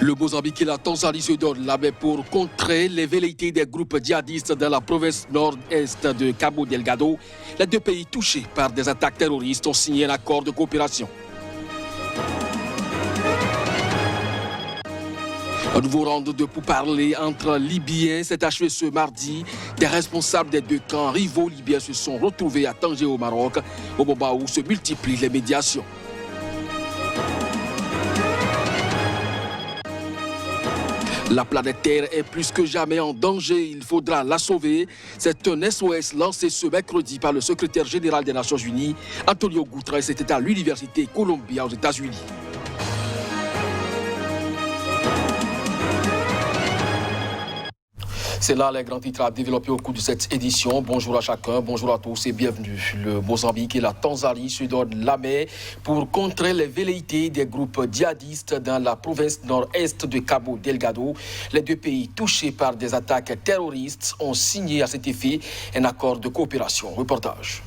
Le Mozambique et la Tanzanie se donnent la main pour contrer les velléités des groupes djihadistes dans la province nord-est de Cabo Delgado. Les deux pays touchés par des attaques terroristes ont signé un accord de coopération. Un nouveau round de pourparlers entre Libyens s'est achevé ce mardi. Des responsables des deux camps rivaux libyens se sont retrouvés à Tanger au Maroc, au moment où se multiplient les médiations. La planète Terre est plus que jamais en danger, il faudra la sauver. C'est un SOS lancé ce mercredi par le secrétaire général des Nations Unies, Antonio Guterres, était à l'Université Columbia aux États-Unis. C'est là les grands titres à développer au cours de cette édition. Bonjour à chacun, bonjour à tous et bienvenue. Le Mozambique et la Tanzanie se donnent la main pour contrer les velléités des groupes djihadistes dans la province nord-est de Cabo Delgado. Les deux pays touchés par des attaques terroristes ont signé à cet effet un accord de coopération. Reportage.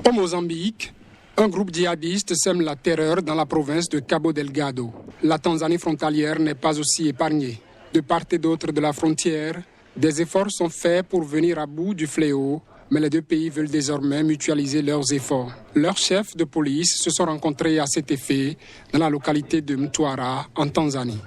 Au Mozambique, un groupe djihadiste sème la terreur dans la province de Cabo Delgado. La Tanzanie frontalière n'est pas aussi épargnée. De part et d'autre de la frontière, des efforts sont faits pour venir à bout du fléau, mais les deux pays veulent désormais mutualiser leurs efforts. Leurs chefs de police se sont rencontrés à cet effet dans la localité de Mtwara, en Tanzanie.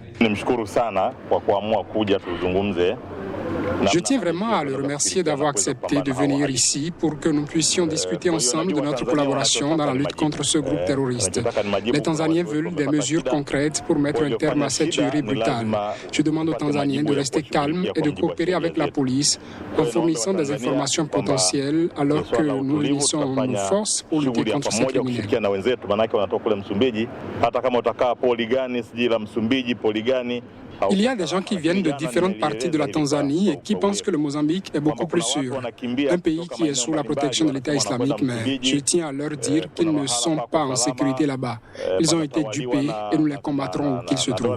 Je tiens vraiment à le remercier d'avoir accepté de venir ici pour que nous puissions discuter ensemble de notre collaboration dans la lutte contre ce groupe terroriste. Les Tanzaniens veulent des mesures concrètes pour mettre un terme à cette tuerie brutale. Je demande aux Tanzaniens de rester calmes et de coopérer avec la police en fournissant des informations potentielles alors que nous unissons nos forces pour lutter contre ces criminels. Il y a des gens qui viennent de différentes parties de la Tanzanie et qui pensent que le Mozambique est beaucoup plus sûr. Un pays qui est sous la protection de l'État islamique, mais je tiens à leur dire qu'ils ne sont pas en sécurité là-bas. Ils ont été dupés et nous les combattrons où qu'ils se trouvent.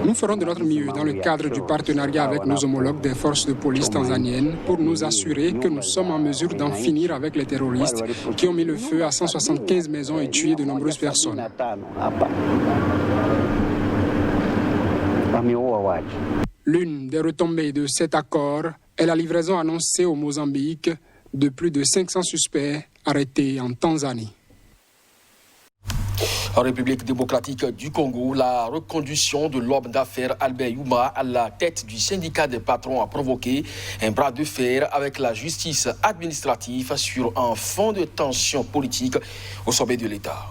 Nous ferons de notre mieux dans le cadre du partenariat avec nos homologues des forces de police tanzaniennes pour nous assurer que nous sommes en mesure d'en finir avec les terroristes qui ont mis le feu à 175 maisons et tué de nombreuses personnes. L'une des retombées de cet accord est la livraison annoncée au Mozambique de plus de 500 suspects arrêtés en Tanzanie. En République démocratique du Congo, la reconduction de l'homme d'affaires Albert Youma à la tête du syndicat des patrons a provoqué un bras de fer avec la justice administrative sur un fond de tension politique au sommet de l'État.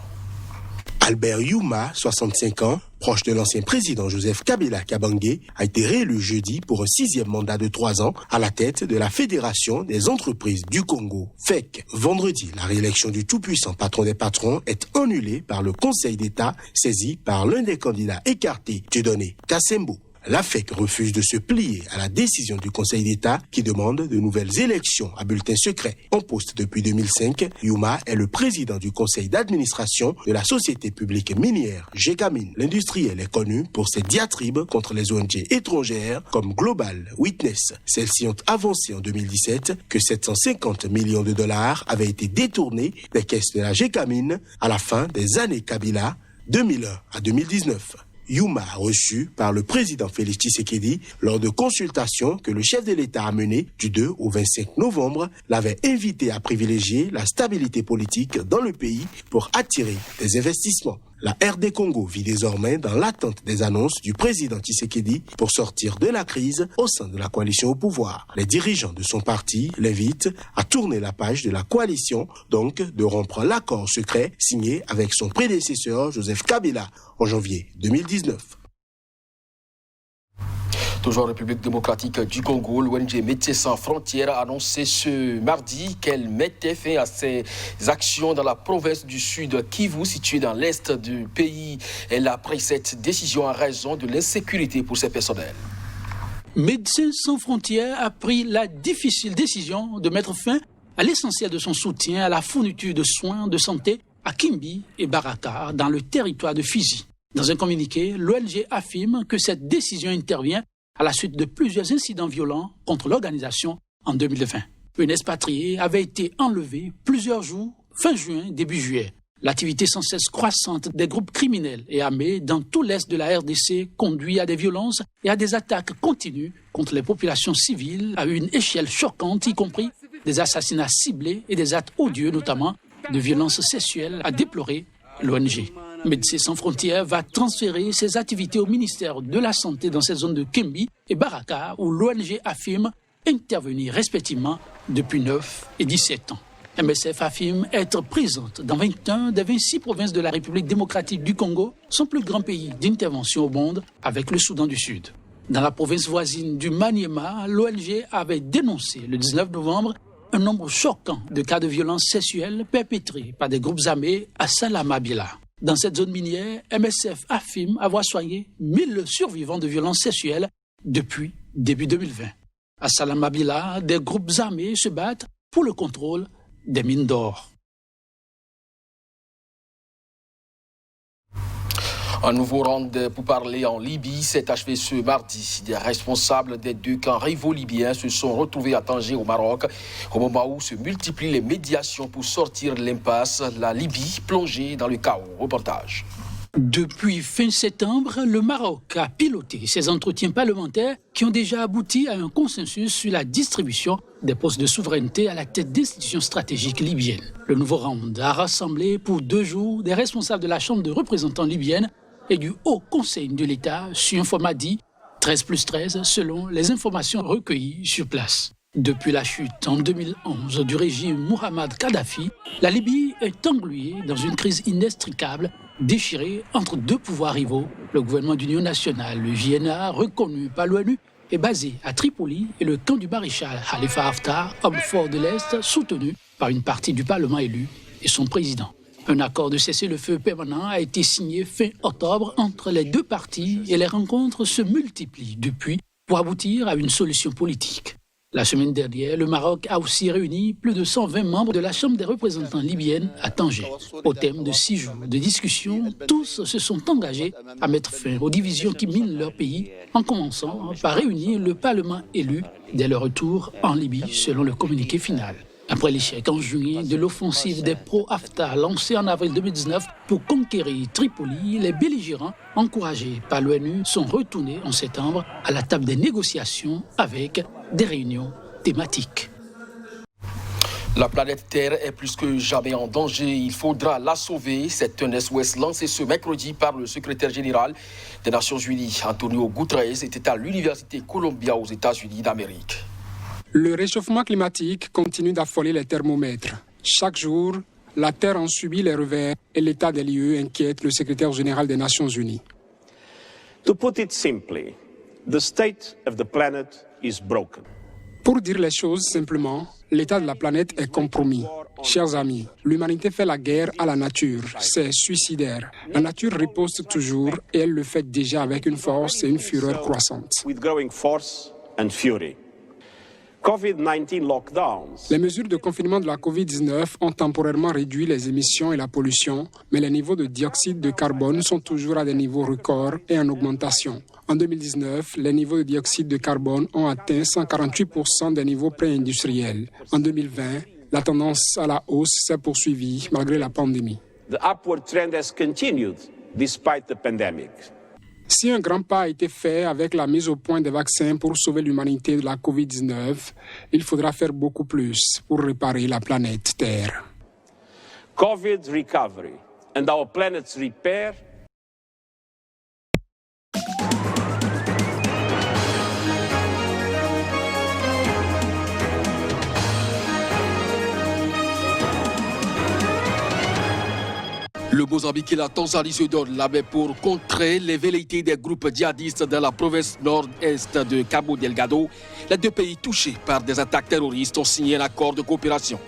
Albert Youma, 65 ans, proche de l'ancien président Joseph Kabila Kabange, a été réélu jeudi pour un 6e mandat de 3 ans à la tête de la Fédération des entreprises du Congo, FEC. Vendredi, la réélection du tout-puissant patron des patrons est annulée par le Conseil d'État, saisi par l'un des candidats écartés, Dieudonné Kassembo. La FEC refuse de se plier à la décision du Conseil d'État qui demande de nouvelles élections à bulletin secret. En poste depuis 2005, Youma est le président du conseil d'administration de la société publique minière Gécamine. L'industriel est connu pour ses diatribes contre les ONG étrangères comme Global Witness. Celles-ci ont avancé en 2017 que 750 millions de dollars avaient été détournés des caisses de la Gécamine à la fin des années Kabila 2001 à 2019. Youma, reçu par le président Félix Tshisekedi lors de consultations que le chef de l'État a menées du 2 au 25 novembre, l'avait invité à privilégier la stabilité politique dans le pays pour attirer des investissements. La RD Congo vit désormais dans l'attente des annonces du président Tshisekedi pour sortir de la crise au sein de la coalition au pouvoir. Les dirigeants de son parti l'invitent à tourner la page de la coalition, donc de rompre l'accord secret signé avec son prédécesseur Joseph Kabila en janvier 2019. Toujours en République démocratique du Congo, l'ONG Médecins sans frontières a annoncé ce mardi qu'elle mettait fin à ses actions dans la province du Sud Kivu, située dans l'est du pays. Elle a pris cette décision en raison de l'insécurité pour ses personnels. Médecins sans frontières a pris la difficile décision de mettre fin à l'essentiel de son soutien à la fourniture de soins de santé à Kimbi et Baraka, dans le territoire de Fizi. Dans un communiqué, l'ONG affirme que cette décision intervient à la suite de plusieurs incidents violents contre l'organisation en 2020. Une expatriée avait été enlevée plusieurs jours fin juin, début juillet. L'activité sans cesse croissante des groupes criminels et armés dans tout l'est de la RDC conduit à des violences et à des attaques continues contre les populations civiles à une échelle choquante, y compris des assassinats ciblés et des actes odieux, notamment de violences sexuelles, a déploré l'ONG. Médecins sans frontières va transférer ses activités au ministère de la Santé dans ces zones de Kimbi et Baraka, où l'ONG affirme intervenir respectivement depuis 9 et 17 ans. MSF affirme être présente dans 21 des 26 provinces de la République démocratique du Congo, son plus grand pays d'intervention au monde avec le Soudan du Sud. Dans la province voisine du Maniema, l'ONG avait dénoncé le 19 novembre un nombre choquant de cas de violences sexuelles perpétrés par des groupes armés à Salamabila. Dans cette zone minière, MSF affirme avoir soigné 1000 survivants de violences sexuelles depuis début 2020. À Salamabila, des groupes armés se battent pour le contrôle des mines d'or. Un nouveau round pour parler en Libye s'est achevé ce mardi. Des responsables des deux camps rivaux libyens se sont retrouvés à Tanger au Maroc au moment où se multiplient les médiations pour sortir de l'impasse. La Libye plongée dans le chaos. Reportage. Depuis fin septembre, le Maroc a piloté ses entretiens parlementaires qui ont déjà abouti à un consensus sur la distribution des postes de souveraineté à la tête d'institutions stratégiques libyennes. Le nouveau round a rassemblé pour 2 jours des responsables de la Chambre de représentants libyenne et du Haut Conseil de l'État sur un format dit 13+13 selon les informations recueillies sur place. Depuis la chute en 2011 du régime Mohamed Kadhafi, la Libye est engluée dans une crise inextricable, déchirée entre 2 pouvoirs rivaux. Le gouvernement d'union nationale, le JNA, reconnu par l'ONU, est basé à Tripoli et le camp du maréchal Khalifa Haftar, homme fort de l'Est, soutenu par une partie du Parlement élu et son président. Un accord de cessez-le-feu permanent a été signé fin octobre entre les 2 parties et les rencontres se multiplient depuis pour aboutir à une solution politique. La semaine dernière, le Maroc a aussi réuni plus de 120 membres de la Chambre des représentants libyenne à Tanger. Au terme de 6 jours de discussion, tous se sont engagés à mettre fin aux divisions qui minent leur pays, en commençant par réunir le Parlement élu dès leur retour en Libye, selon le communiqué final. Après l'échec en juillet de l'offensive des pro-Haftar lancée en avril 2019 pour conquérir Tripoli, les belligérants, encouragés par l'ONU, sont retournés en septembre à la table des négociations avec des réunions thématiques. La planète Terre est plus que jamais en danger. Il faudra la sauver. C'est un SOS lancé ce mercredi par le secrétaire général des Nations Unies, Antonio Guterres, était à l'Université Columbia aux États-Unis d'Amérique. Le réchauffement climatique continue d'affoler les thermomètres. Chaque jour, la Terre en subit les revers et l'état des lieux inquiète le secrétaire général des Nations Unies. To put it simply, the state of the planet is broken. Pour dire les choses simplement, l'état de la planète est compromis. Chers amis, l'humanité fait la guerre à la nature. C'est suicidaire. La nature riposte toujours et elle le fait déjà avec une force et une fureur croissantes. With growing force and fury. COVID-19 lockdowns. Les mesures de confinement de la COVID-19 ont temporairement réduit les émissions et la pollution, mais les niveaux de dioxyde de carbone sont toujours à des niveaux records et en augmentation. En 2019, les niveaux de dioxyde de carbone ont atteint 148% des niveaux pré-industriels. En 2020, la tendance à la hausse s'est poursuivie malgré la pandémie. The upward trend has continued despite the pandemic. Si un grand pas a été fait avec la mise au point des vaccins pour sauver l'humanité de la COVID-19, il faudra faire beaucoup plus pour réparer la planète Terre. COVID recovery and our planet's repair. Le Mozambique et la Tanzanie se donnent la main pour contrer les velléités des groupes djihadistes dans la province nord-est de Cabo Delgado. Les 2 pays touchés par des attaques terroristes ont signé un accord de coopération.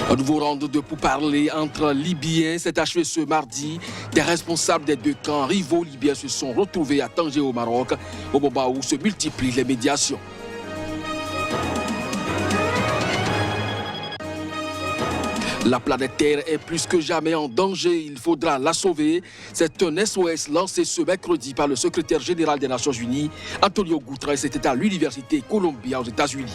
Un nouveau round de pourparlers entre Libyens s'est achevé ce mardi. Des responsables des 2 camps rivaux libyens se sont retrouvés à Tanger au Maroc au moment où se multiplient les médiations. La planète Terre est plus que jamais en danger, il faudra la sauver. C'est un SOS lancé ce mercredi par le secrétaire général des Nations Unies, Antonio Guterres, était à l'Université Columbia aux États-Unis.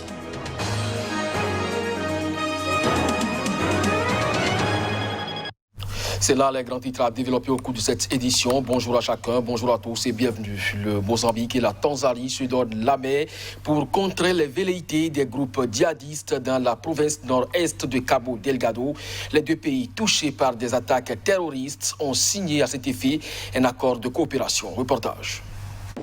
C'est là les grands titres à développer au cours de cette édition. Bonjour à chacun, bonjour à tous et bienvenue. Le Mozambique et la Tanzanie se donnent la main pour contrer les velléités des groupes djihadistes dans la province nord-est de Cabo Delgado. Les deux pays touchés par des attaques terroristes ont signé à cet effet un accord de coopération. Reportage.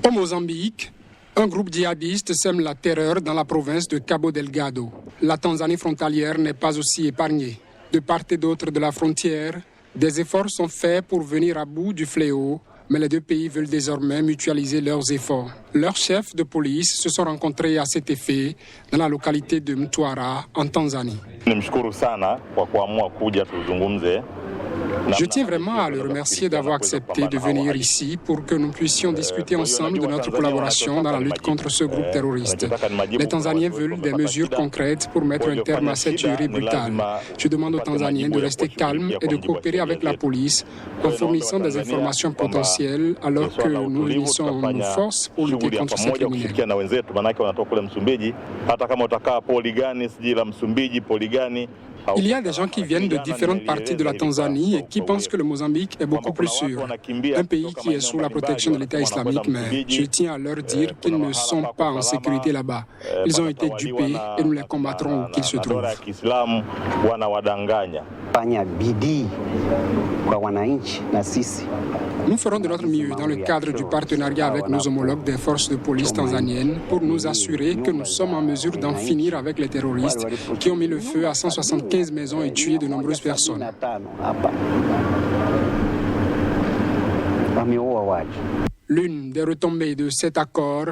Au Mozambique, un groupe djihadiste sème la terreur dans la province de Cabo Delgado. La Tanzanie frontalière n'est pas aussi épargnée. De part et d'autre de la frontière, des efforts sont faits pour venir à bout du fléau, mais les deux pays veulent désormais mutualiser leurs efforts. Leurs chefs de police se sont rencontrés à cet effet dans la localité de Mtwara, en Tanzanie. Je tiens vraiment à le remercier d'avoir accepté de venir ici pour que nous puissions discuter ensemble de notre collaboration dans la lutte contre ce groupe terroriste. Les Tanzaniens veulent des mesures concrètes pour mettre un terme à cette tuerie brutale. Je demande aux Tanzaniens de rester calmes et de coopérer avec la police en fournissant des informations potentielles alors que nous unissons nos forces pour lutter contre ces criminels. Il y a des gens qui viennent de différentes parties de la Tanzanie et qui pensent que le Mozambique est beaucoup plus sûr. Un pays qui est sous la protection de l'État islamique, mais je tiens à leur dire qu'ils ne sont pas en sécurité là-bas. Ils ont été dupés et nous les combattrons où qu'ils se trouvent. Nous ferons de notre mieux dans le cadre du partenariat avec nos homologues des forces de police tanzaniennes pour nous assurer que nous sommes en mesure d'en finir avec les terroristes qui ont mis le feu à 175 maisons et tué de nombreuses personnes. L'une des retombées de cet accord